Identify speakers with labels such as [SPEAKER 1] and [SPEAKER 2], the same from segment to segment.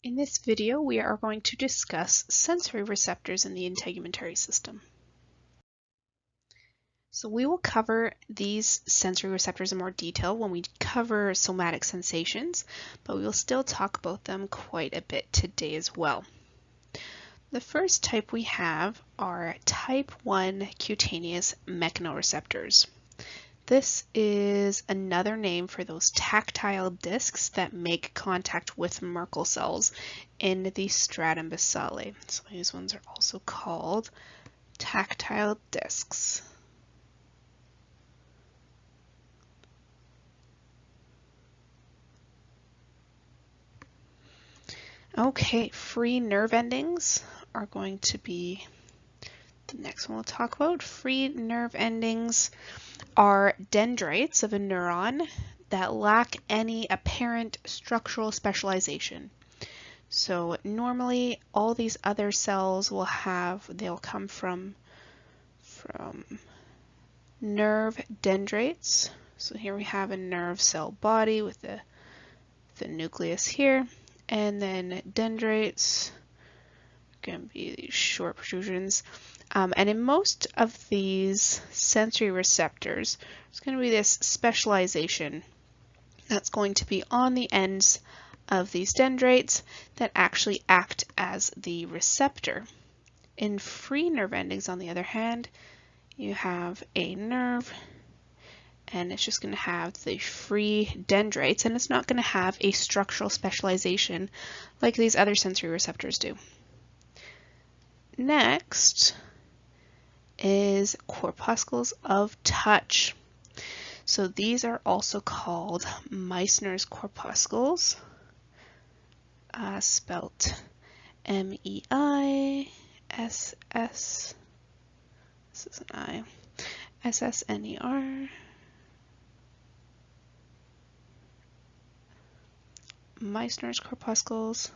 [SPEAKER 1] In this video, we are going to discuss sensory receptors in the integumentary system. So we will cover these sensory receptors in more detail when we cover somatic sensations, but we will still talk about them quite a bit today as well. The first type we have are type 1 cutaneous mechanoreceptors. This is another name for those tactile discs that make contact with Merkel cells in the stratum basale. So these ones are also called tactile discs. Okay, free nerve endings are going to be the next one we'll talk about. Free nerve endings are dendrites of a neuron that lack any apparent structural specialization. So normally all these other cells they'll come from nerve dendrites. So here we have a nerve cell body with the nucleus here, and then dendrites can be these short protrusions. And in most of these sensory receptors, there's going to be this specialization that's going to be on the ends of these dendrites that actually act as the receptor. In free nerve endings, on the other hand, you have a nerve and it's just going to have the free dendrites, and it's not going to have a structural specialization like these other sensory receptors do. Next is corpuscles of touch. So these are also called Meissner's corpuscles, spelt M-E-I-S-S, this is an I, S-S-N-E-R, Meissner's corpuscles.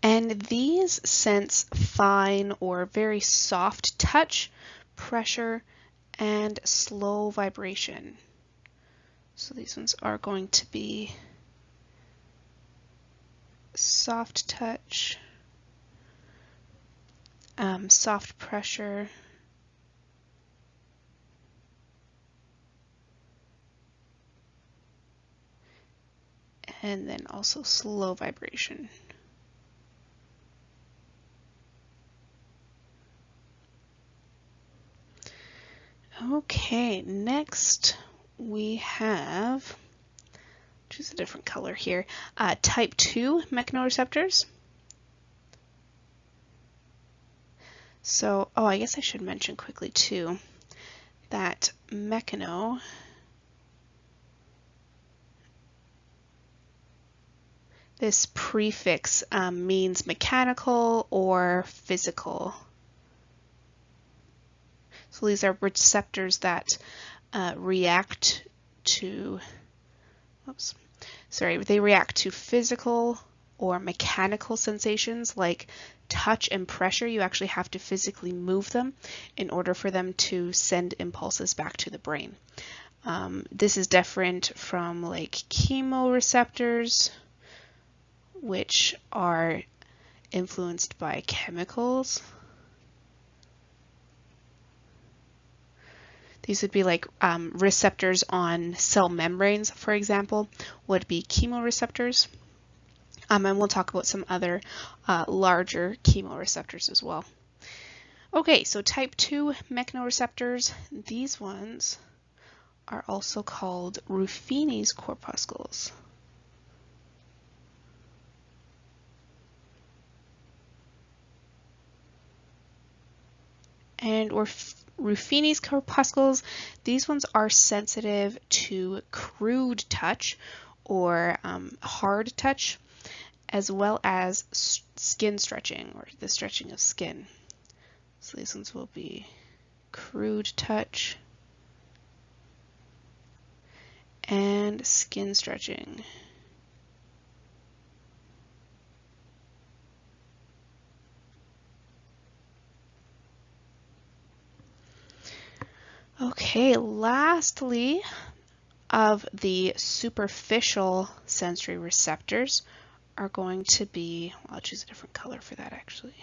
[SPEAKER 1] And these sense fine or very soft touch, pressure, and slow vibration. So these ones are going to be soft touch, soft pressure, and then also slow vibration. Okay, next we have, choose a different color here, type 2 mechanoreceptors. So, I guess I should mention quickly too that mechano this prefix means mechanical or physical. So these are receptors that react to, they react to physical or mechanical sensations like touch and pressure. You actually have to physically move them in order for them to send impulses back to the brain. This is different from like chemoreceptors, which are influenced by chemicals. These would be like receptors on cell membranes, for example, would be chemoreceptors. And we'll talk about some other larger chemoreceptors as well. Okay, so type 2 mechanoreceptors, these ones are also called Ruffini's corpuscles. And Ruffini's corpuscles, these ones are sensitive to crude touch or hard touch, as well as skin stretching or the stretching of skin. So these ones will be crude touch and skin stretching. Okay. Okay, lastly, of the superficial sensory receptors are going to be, well, I'll choose a different color for that actually.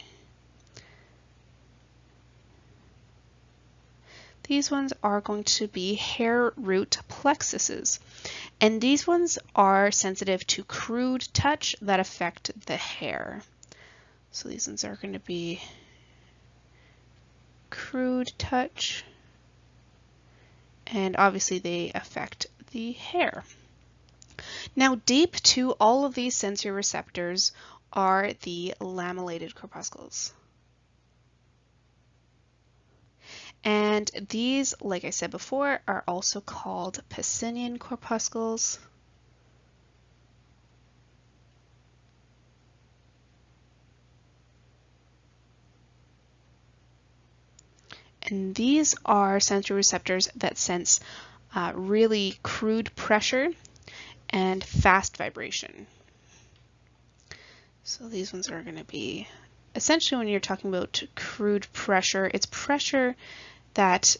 [SPEAKER 1] These ones are going to be hair root plexuses. And these ones are sensitive to crude touch that affect the hair. So these ones are going to be crude touch, and obviously they affect the hair. Now, deep to all of these sensory receptors are the lamellated corpuscles. And these, like I said before, are also called Pacinian corpuscles. And these are sensory receptors that sense really crude pressure and fast vibration. So these ones are going to be, essentially when you're talking about crude pressure, it's pressure that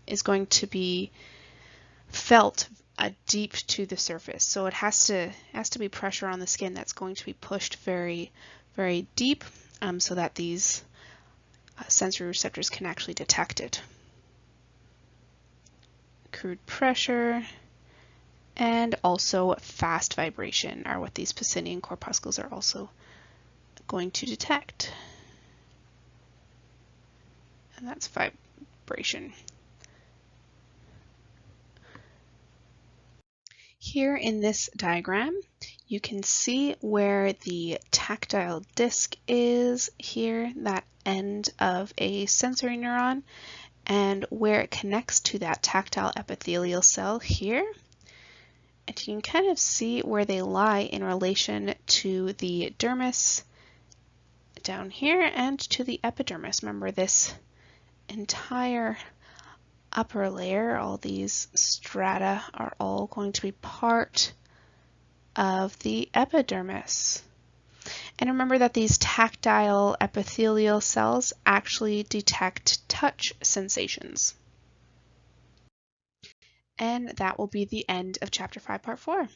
[SPEAKER 1] is going to be felt deep to the surface. So it has to be pressure on the skin that's going to be pushed very, very deep so that these sensory receptors can actually detect it. Crude pressure and also fast vibration are what these Pacinian corpuscles are also going to detect. And that's vibration. Here in this diagram, you can see where the tactile disc is here, that end of a sensory neuron, and where it connects to that tactile epithelial cell here. And you can kind of see where they lie in relation to the dermis down here and to the epidermis. Remember, this entire upper layer, all these strata are all going to be part of the epidermis. And remember that these tactile epithelial cells actually detect touch sensations. And that will be the end of Chapter 5, Part 4.